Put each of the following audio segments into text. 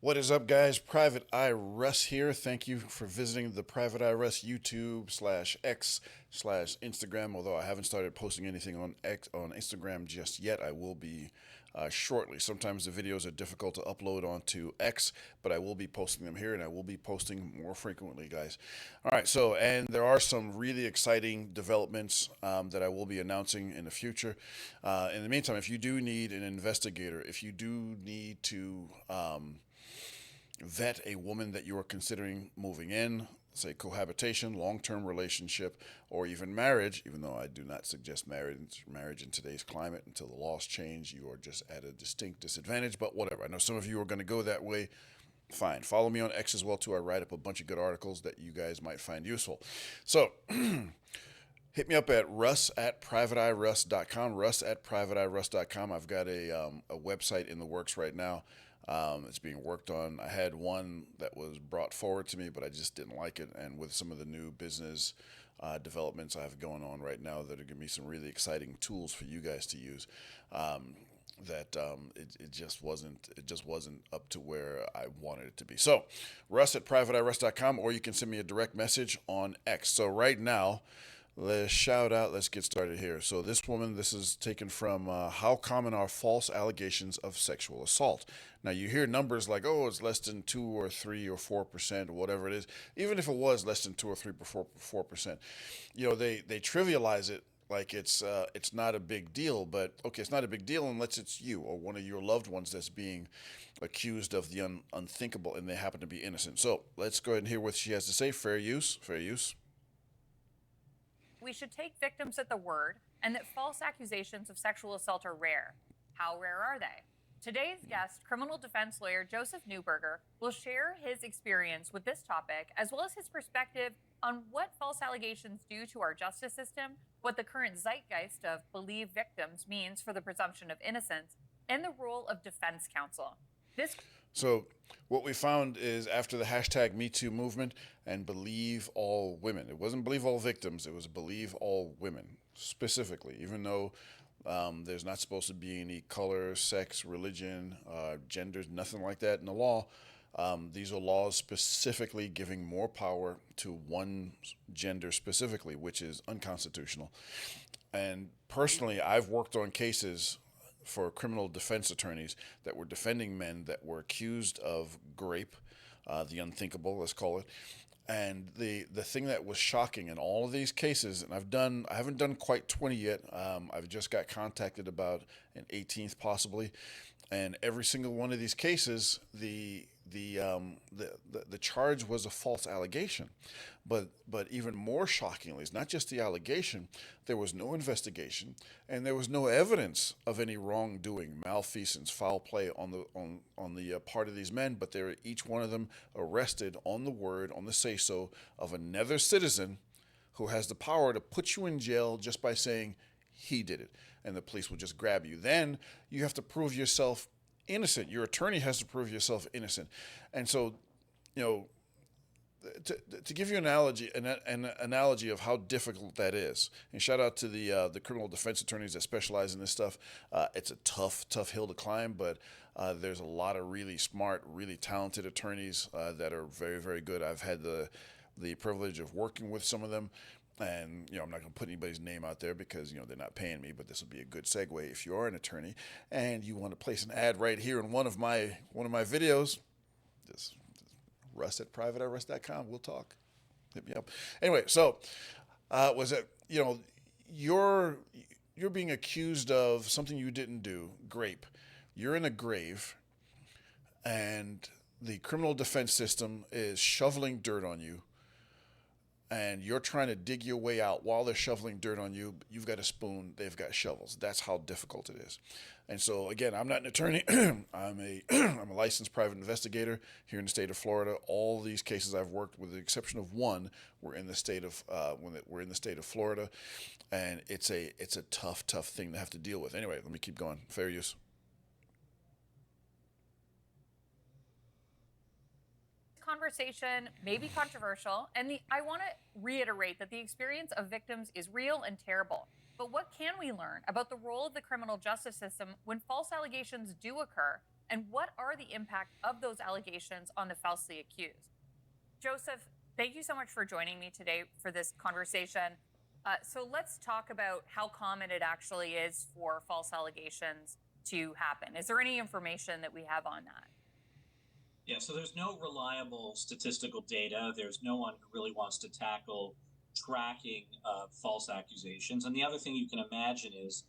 What is up, guys? Private Eye Russ here. Thank you for visiting the Private Eye Russ YouTube slash X slash Instagram. Although I haven't started posting anything on Instagram just yet, I will be shortly. Sometimes the videos are difficult to upload onto X, but I will be posting them here, and I will be posting more frequently, guys. All right. So, and there are some really exciting developments that I will be announcing in the future. In the meantime, if you do need an investigator, if you do need to vet a woman that you are considering moving in, say cohabitation, long-term relationship, or even marriage, even though I do not suggest marriage in today's climate until the laws change, you are just at a distinct disadvantage, but whatever. I know some of you are going to go that way. Fine. Follow me on X as well, too. I write up a bunch of good articles that you guys might find useful. So, hit me up at russ@privateeruss.com, russ@privateeruss.com. I've got a website in the works right now. It's being worked on. I had one that was brought forward to me, but I just didn't like it. And with some of the new business developments I have going on right now, that are giving me some really exciting tools for you guys to use. It just wasn't up to where I wanted it to be. So, russ@privateeruss.com, or you can send me a direct message on X. So right now, let's get started here. So this woman, this is taken from How Common Are False Allegations of Sexual Assault. Now you hear numbers like, oh, it's less than 2 or 3 or 4% or whatever it is. Even if it was less than 2 or 3 or 4%, they trivialize it like it's not a big deal. But okay, it's not a big deal unless it's you or one of your loved ones that's being accused of the unthinkable, and they happen to be innocent. So let's go ahead and hear what she has to say. Fair use. Fair use. We should take victims at the word and that false accusations of sexual assault are rare. How rare are they? Today's guest, criminal defense lawyer Joseph Newberger, will share his experience with this topic as well as his perspective on what false allegations do to our justice system, what the current zeitgeist of believe victims means for the presumption of innocence, and the role of defense counsel. This So, what we found is after the hashtag #MeToo movement and believe all women, it wasn't believe all victims, it was believe all women specifically, even though there's not supposed to be any color, sex, religion, genders, nothing like that in the law. These are laws specifically giving more power to one gender specifically, which is unconstitutional. And personally, I've worked on cases for criminal defense attorneys that were defending men that were accused of grape, the unthinkable, let's call it. And the thing that was shocking in all of these cases, and I haven't done quite 20 yet. I've just got contacted about an 18th possibly, and every single one of these cases, the charge was a false allegation, but even more shockingly, it's not just the allegation. There was no investigation, and there was no evidence of any wrongdoing, malfeasance, foul play on the part of these men. But they were each one of them arrested on the word, on the say so of another citizen who has the power to put you in jail just by saying he did it, and the police will just grab you. Then you have to prove yourself innocent. Your attorney has to prove yourself innocent, and so, you know, to give you an analogy of how difficult that is, and shout out to the criminal defense attorneys that specialize in this stuff. It's a tough hill to climb, but there's a lot of really smart, really talented attorneys that are very, very good. I've had the privilege of working with some of them. And I'm not going to put anybody's name out there because they're not paying me. But this will be a good segue if you are an attorney and you want to place an ad right here in one of my videos. Just russ@privateeruss.com. We'll talk. Hit me up. Anyway, so was it you're being accused of something you didn't do? Grape. You're in a grave, and the criminal defense system is shoveling dirt on you, and you're trying to dig your way out while they're shoveling dirt on you. You've got a spoon, they've got shovels. That's how difficult it is. And so, again, I'm not an attorney. I'm a licensed private investigator here in the state of Florida. All these cases I've worked, with the exception of one, were in the state of Florida, and it's a tough thing to have to deal with. Anyway, let me keep going. Fair use. conversation may be controversial, and I want to reiterate that the experience of victims is real and terrible. But what can we learn about the role of the criminal justice system when false allegations do occur, And what are the impact of those allegations on the falsely accused? Joseph, thank you so much for joining me today for this conversation. So let's talk about how common it actually is for false allegations to happen. Is there any information that we have on that? Yeah, so there's no reliable statistical data. There's no one who really wants to tackle tracking false accusations. And the other thing you can imagine is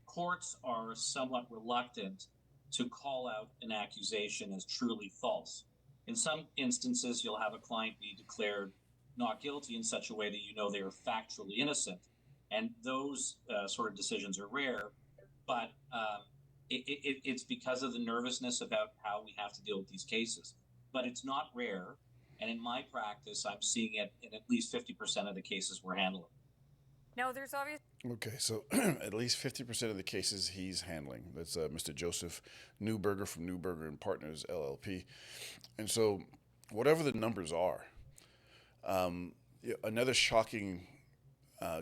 courts are somewhat reluctant to call out an accusation as truly false. In some instances, you'll have a client be declared not guilty in such a way that you know they are factually innocent. And those sort of decisions are rare, but it's because of the nervousness about how we have to deal with these cases. But it's not rare. And in my practice, I'm seeing it in at least 50% of the cases we're handling. No, there's obviously. Okay, so at least 50% of the cases he's handling. That's Mr. Joseph Newberger from Newberger and Partners LLP. And so, whatever the numbers are, another shocking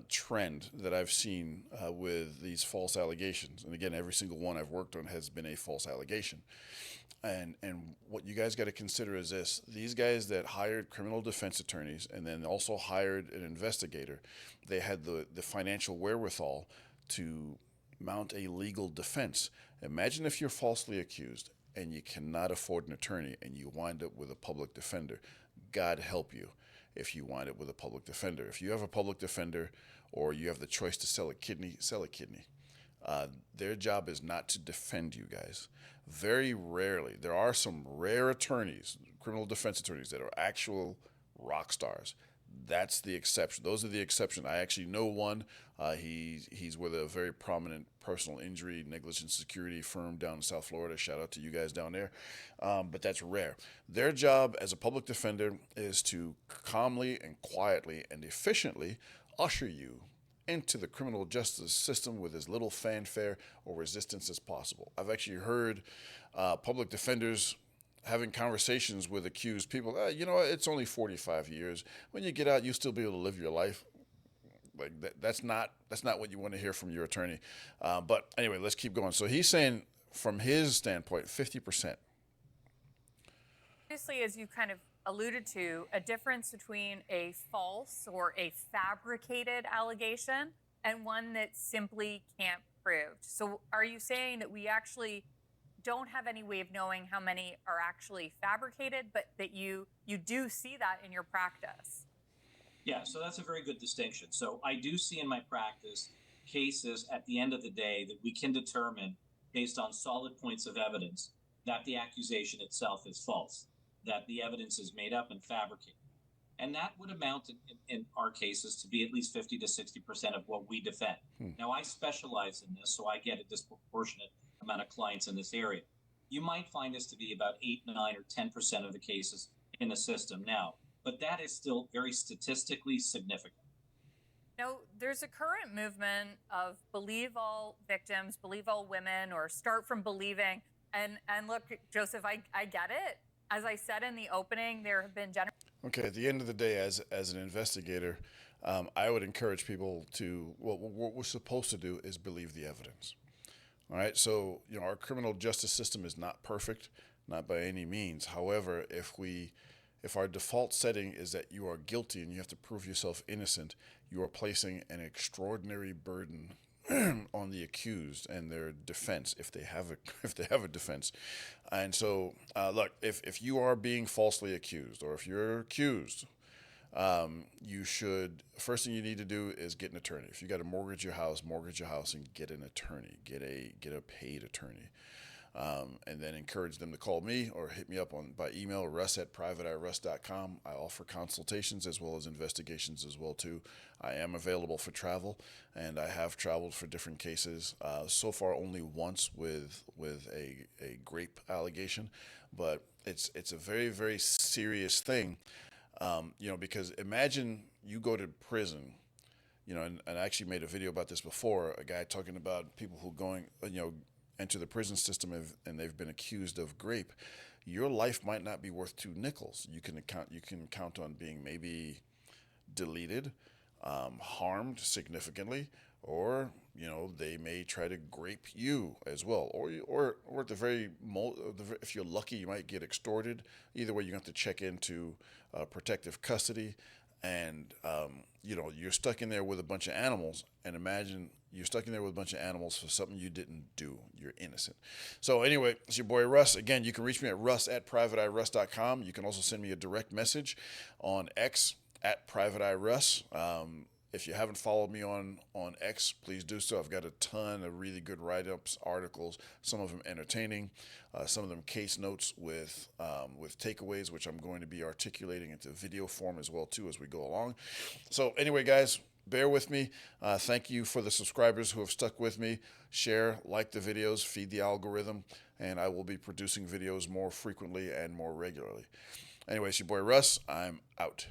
trend that I've seen with these false allegations, and again, every single one I've worked on has been a false allegation. And what you guys got to consider is this: these guys that hired criminal defense attorneys and then also hired an investigator, they had the financial wherewithal to mount a legal defense. Imagine if you're falsely accused and you cannot afford an attorney and you wind up with a public defender. God help you if you wind up with a public defender. If you have a public defender or you have the choice to sell a kidney, sell a kidney. Their job is not to defend you guys. Very rarely, there are some rare attorneys, criminal defense attorneys, that are actual rock stars. That's the exception. Those are the exception. I actually know one. He's with a very prominent personal injury negligent security firm down in South Florida. Shout out to you guys down there. But that's rare. Their job as a public defender is to calmly and quietly and efficiently usher you into the criminal justice system with as little fanfare or resistance as possible. I've actually heard public defenders having conversations with accused people. It's only 45 years. When you get out, you'll still be able to live your life. Like that's not what you want to hear from your attorney. But anyway, let's keep going. So he's saying, from his standpoint, 50%. Obviously, as you kind of alluded to, a difference between a false or a fabricated allegation and one that simply can't prove. So are you saying that we actually don't have any way of knowing how many are actually fabricated, but that you do see that in your practice? Yeah, so that's a very good distinction. So I do see in my practice cases at the end of the day that we can determine based on solid points of evidence that the accusation itself is false, that the evidence is made up and fabricated. And that would amount in our cases to be at least 50 to 60% of what we defend. Now, I specialize in this, so I get a disproportionate amount of clients in this area. You might find this to be about 8, 9, or 10% of the cases in the system now, but that is still very statistically significant. Now, there's a current movement of believe all victims, believe all women, or start from believing. And look, Joseph, I get it. As I said in the opening, there have been Okay, at the end of the day, as an investigator, I would encourage people to, what we're supposed to do is believe the evidence. All right, so our criminal justice system is not perfect, not by any means. However, if our default setting is that you are guilty and you have to prove yourself innocent, you are placing an extraordinary burden on the accused and their defense, if they have a defense. And so, look, if you are being falsely accused, or if you're accused, you should, first thing you need to do is get an attorney. If you got to mortgage your house and get an attorney, get a paid attorney. And then encourage them to call me or hit me up by email, russ@privateeyeruss.com. I offer consultations as well as investigations as well too. I am available for travel, and I have traveled for different cases. So far, only once with a grape allegation, but it's a very, very serious thing. Because imagine you go to prison. And I actually made a video about this before. A guy talking about people who enter the prison system and they've been accused of grape. Your life might not be worth 2 nickels. You can count on being maybe deleted, harmed significantly, or they may try to grape you as well, or at the if you're lucky, you might get extorted. Either way, you have to check into protective custody, and you're stuck in there with a bunch of animals. And imagine you're stuck in there with a bunch of animals for something you didn't do. You're innocent. So anyway, it's your boy Russ. Again, you can reach me at russ@privateeyeruss.com. You can also send me a direct message on X at privateeyeruss. If you haven't followed me on X, please do so. I've got a ton of really good write-ups, articles, some of them entertaining, some of them case notes with takeaways, which I'm going to be articulating into video form as well too as we go along. So anyway, guys, bear with me. Thank you for the subscribers who have stuck with me. Share, like the videos, feed the algorithm, and I will be producing videos more frequently and more regularly. Anyway, it's your boy Russ. I'm out.